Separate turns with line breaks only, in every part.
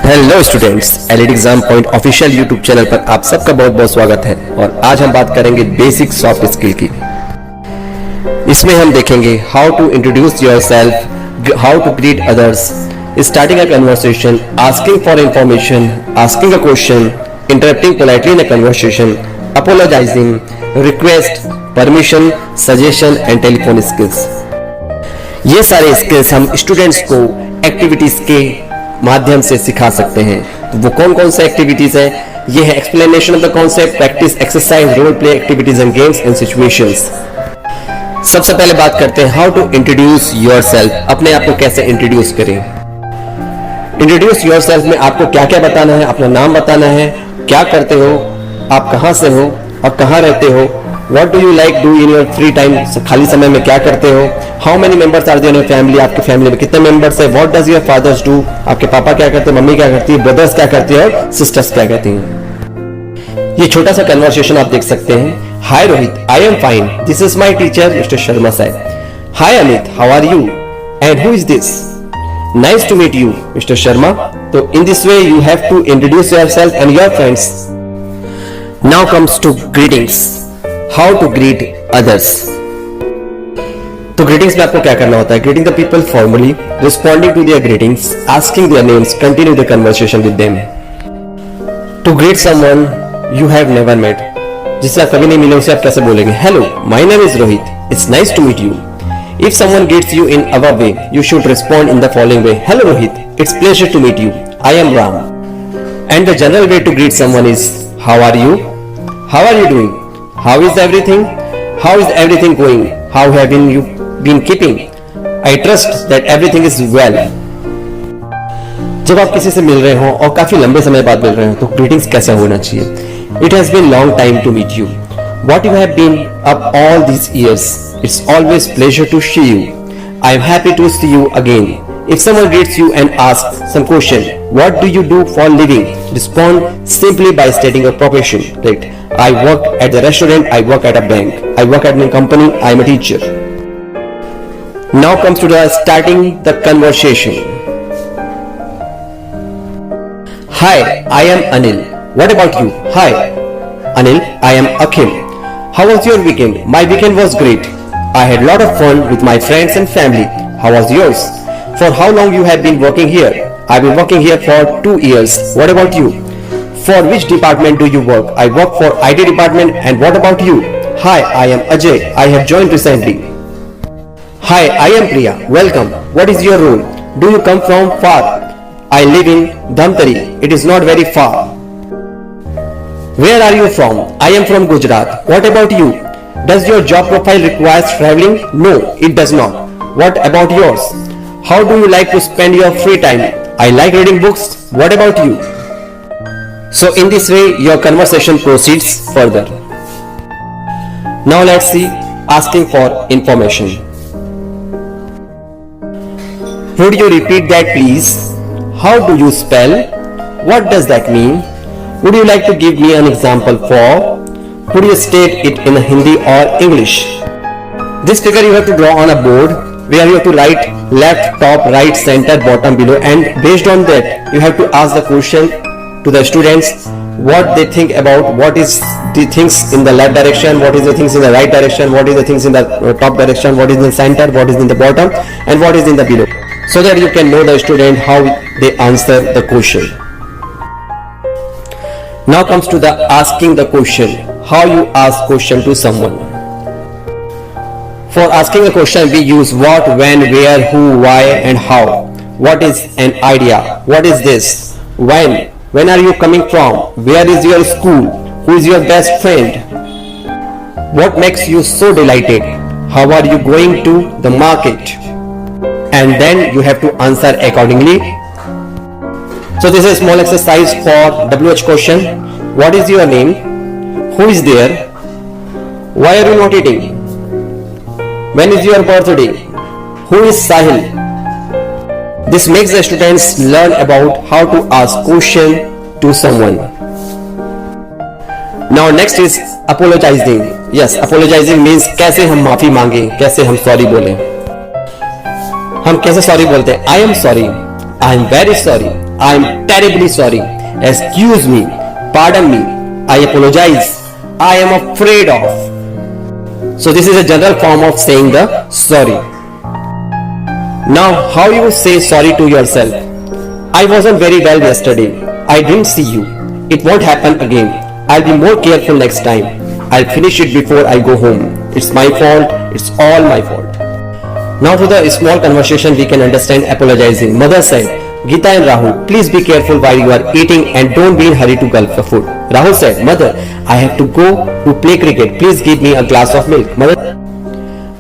Hello students, LED exam point official YouTube channel पर आप सबका बहुत बहुत स्वागत है। और आज हम बात करेंगे बेसिक सॉफ्ट स्किल की। इसमें हम देखेंगे how to introduce yourself, how to greet others, starting a conversation, asking for information, asking a question, interrupting politely in a conversation, apologising, request, permission, suggestion and telephone skills. ये सारे skills हम students को activities के माध्यम से सिखा सकते हैं। तो वो कौन कौन से एक्टिविटीज हैं? ये है explanation of the concept, practice, exercise, role play activities and games and situations. सबसे पहले बात करते हैं हाउ टू इंट्रोड्यूस योरसेल्फ। अपने आप को कैसे इंट्रोड्यूस करें? इंट्रोड्यूस योरसेल्फ में आपको क्या क्या बताना है? अपना नाम बताना है, क्या करते हो, आप कहां से हो और कहां रहते हो, what do you like do in your free time, खाली समय में क्या करते हो, how many members are there in your family, आपके फैमिली में कितने मेंबर्स है, what does your father's do, आपके पापा क्या करते हैं, मम्मी क्या करती है, ब्रदर्स क्या करते हैं और सिस्टर्स क्या करती हैं। ये छोटा सा कन्वर्सेशन आप देख सकते हैं। Hi Rohit, I am fine, this is my teacher mister Sharma sahab. Hi Amit, how are you and who is this? Nice to meet you mister Sharma. तो in this way you have to introduce yourself and your friends. Now comes to greetings, how to greet others. तो greetings में आपको क्या करना होता है? Greeting the people formally, responding to their greetings, asking their names, continue the conversation with them. To greet someone you have never met, जिससे आप कभी नहीं मिले उसे आप कैसे बोलेंगे? Hello, my name is Rohit, it's nice to meet you. If someone greets you in our way, you should respond in the following way: hello Rohit, it's pleasure to meet you, I am Ram. And the general way to greet someone is how are you, how are you doing, how is everything, how is everything going, how have you been keeping, I trust that everything is well. जब आप किसी से मिल रहे हो और काफी लंबे समय बाद मिल रहे हो तो ग्रीटिंग्स कैसा होना चाहिए? It has been long time to meet you, what you have been up all these years, it's always pleasure to see you, I am happy to see you again. If someone greets you and asks some question, what do you do for living? Respond simply by stating your profession. Right? I work at the restaurant, I work at a bank, I work at a company, I am a teacher. Now comes to the starting the conversation. Hi, I am Anil. What about you? Hi, Anil, I am Akhil. How was your weekend? My weekend was great. I had a lot of fun with my friends and family. How was yours? For how long you have been working here? I've been working here for 2 years. What about you? For which department do you work? I work for IT department. And what about you? Hi, I am Ajay. I have joined recently. Hi, I am Priya. Welcome. What is your role? Do you come from far? I live in Dhamtari. It is not very far. Where are you from? I am from Gujarat. What about you? Does your job profile require traveling? No, it does not. What about yours? How do you like to spend your free time? I like reading books. What about you? So in this way your conversation proceeds further. Now let's see asking for information. Would you repeat that please? How do you spell? What does that mean? Would you like to give me an example for? Could you state it in Hindi or English? This figure you have to draw on a board where you have to write left, top, right, center, bottom, below, and based on that you have to ask the question to the students what they think about what is the things in the left direction, what is the things in the right direction, what is the things in the top direction, what is in the center, what is in the bottom, and what is in the below, so that you can know the student how they answer the question. Now comes to the asking the question, how you ask question to someone. For asking a question we use what, when, where, who, why and how. What is an idea? What is this? When are you coming from? Where is your school? Who is your best friend? What makes you so delighted? How are you going to the market? And then you have to answer accordingly. So this is a small exercise for WH question. What is your name? Who is there? Why are you not eating? When is your birthday? Who is Sahil? This makes the students learn about how to ask question to someone. Now next is apologizing. Yes, apologizing means कैसे हम माफी मांगे, कैसे हम sorry बोलें। हम कैसे sorry बोलते हैं? I am sorry. I am very sorry. I am terribly sorry. Excuse me. Pardon me. I apologize. I am afraid of. So this is a general form of saying the sorry. Now how you say sorry to yourself? I wasn't very well yesterday. I didn't see you. It won't happen again. I'll be more careful next time. I'll finish it before I go home. It's my fault. It's all my fault. Now to the small conversation we can understand apologizing. Mother said, Geeta and Rahul, please be careful while you are eating and don't be in hurry to gulp the food. Rahul said, Mother, I have to go to play cricket. Please give me a glass of milk. Mother,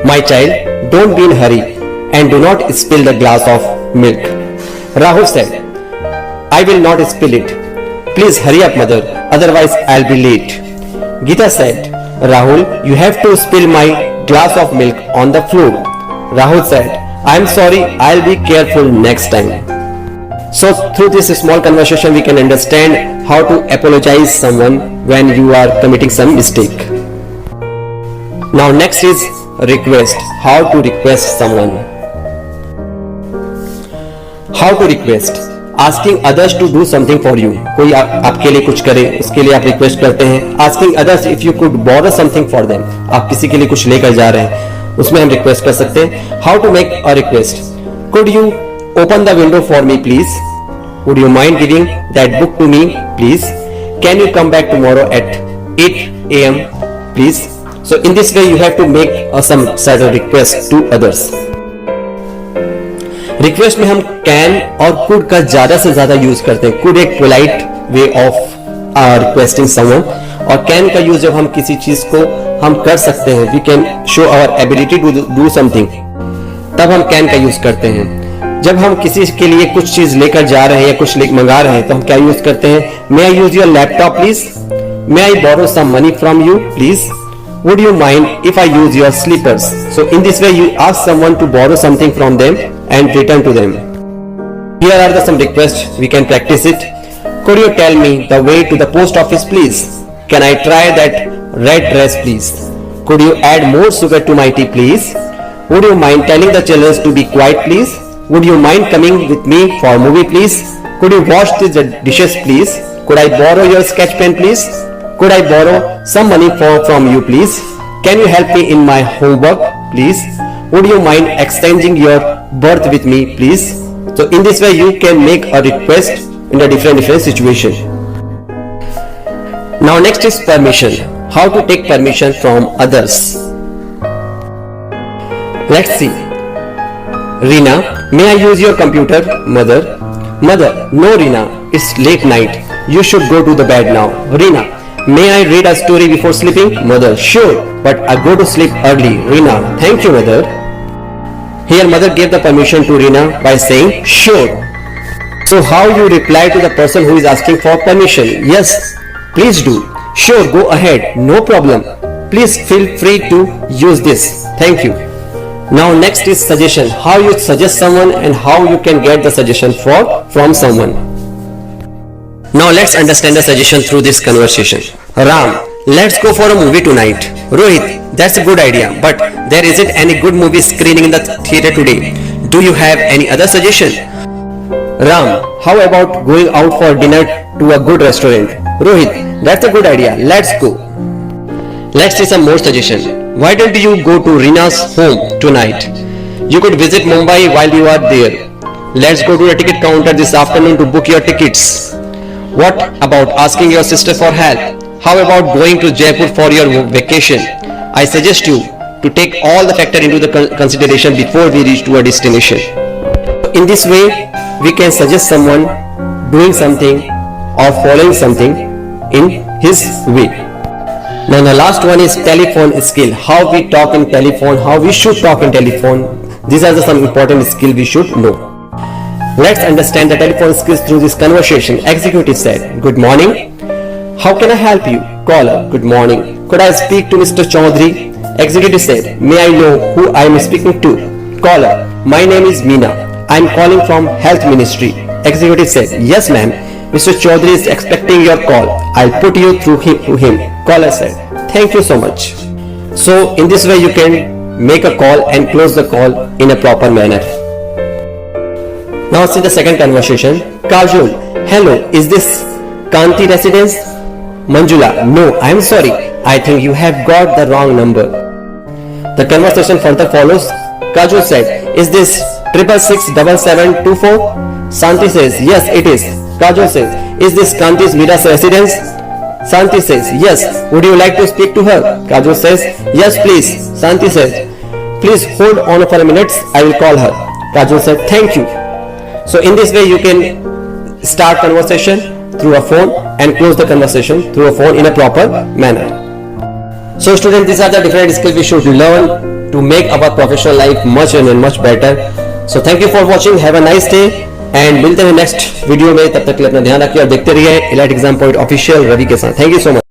my child, don't be in hurry and do not spill the glass of milk. Rahul said, I will not spill it. Please hurry up, mother, otherwise I'll be late. Geeta said, Rahul, you have to spill my glass of milk on the floor. Rahul said, I'm sorry, I'll be careful next time. So through this small conversation we can understand how to apologize someone when you are committing some mistake. Now next is request. How to request someone. How to request. Asking others to do something for you. कोई आपके लिए कुछ करे, उसके लिए आप request करते हैं. Asking others if you could borrow something for them. आप किसी के लिए कुछ लेकर जा रहे हैं, उसमें हम रिक्वेस्ट कर सकते हैं. How to make a request. Could you open the window for me please? Would you mind giving that book to me please? Can you come back tomorrow at 8 a.m. please? So in this way you have to make some certain request to others. Request में हम can और could का ज्यादा से ज्यादा use करते हैं. Could एक polite way of requesting someone, और कैन का यूज जब हम किसी चीज को हम कर सकते हैं, we can show our ability to do something, तब हम कैन का यूज करते हैं. जब हम किसी के लिए कुछ चीज लेकर जा रहे हैं या कुछ मंगा रहे हैं तो हम क्या यूज करते हैं? May I use your laptop please? May I borrow some money from you please? Would you mind if I use your slippers? So in this way you ask someone to borrow something from them and return to them. Here are some requests, we can practice it. Could you tell me the way to the post office please? Can I try that red dress please? Could you add more sugar to my tea please? Would you mind telling the children to be quiet please? Would you mind coming with me for a movie please? Could you wash the dishes please? Could I borrow your sketch pen please? Could I borrow some money from you please? Can you help me in my homework please? Would you mind exchanging your berth with me please? So in this way you can make a request in a different situation. Now next is permission. How to take permission from others. Let's see. Reena, may I use your computer? Mother, no Reena, it's late night. You should go to the bed now. Reena, may I read a story before sleeping? Mother, sure, but I go to sleep early. Reena, thank you mother. Here mother gave the permission to Reena by saying sure. So how you reply to the person who is asking for permission? Yes, please do. Sure, go ahead, no problem. Please feel free to use this. Thank you. Now next is suggestion. How you suggest someone and how you can get the suggestion from someone. Now let's understand the suggestion through this conversation. Ram, let's go for a movie tonight. Rohit, that's a good idea, but there isn't any good movie screening in the theater today. Do you have any other suggestion? Ram, how about going out for dinner to a good restaurant? Rohit, that's a good idea. Let's go. Let's see some more suggestion. Why don't you go to Reena's home tonight? You could visit Mumbai while you are there. Let's go to the ticket counter this afternoon to book your tickets. What about asking your sister for help? How about going to Jaipur for your vacation? I suggest you to take all the factor into the consideration before we reach to a destination. In this way, we can suggest someone doing something or following something in his way. Now the last one is telephone skill. How we talk in telephone, how we should talk in telephone. These are some important skills we should know. Let's understand the telephone skills through this conversation. Executive said, good morning. How can I help you? Caller, good morning. Could I speak to Mr. Chaudhary? Executive said, may I know who I am speaking to? Caller, my name is Meena. I am calling from Health Ministry. Executive said, yes ma'am. Mr. Chaudhary is expecting your call. I'll put you through to him. Caller said, thank you so much. So in this way you can make a call and close the call in a proper manner. Now see the second conversation. Kajol, hello, is this Kanti residence? Manjula, no, I am sorry. I think you have got the wrong number. The conversation further follows. Kajol said, is this 6667724? Santi says, yes, it is. Kajol says, is this Kanti's Mira's residence? Santi says, yes. Would you like to speak to her? Kajol says, yes, please. Santi says, please hold on for a minute. I will call her. Kajol said, thank you. So in this way you can start conversation through a phone and close the conversation through a phone in a proper manner. So students, these are the different skills we should learn to make our professional life much and much better. So thank you for watching. Have a nice day and मिलते हैं next video में. तब तक के लिए अपना ध्यान रखिए और देखते रहिए elite exam point official Ravi के साथ. Thank you so much.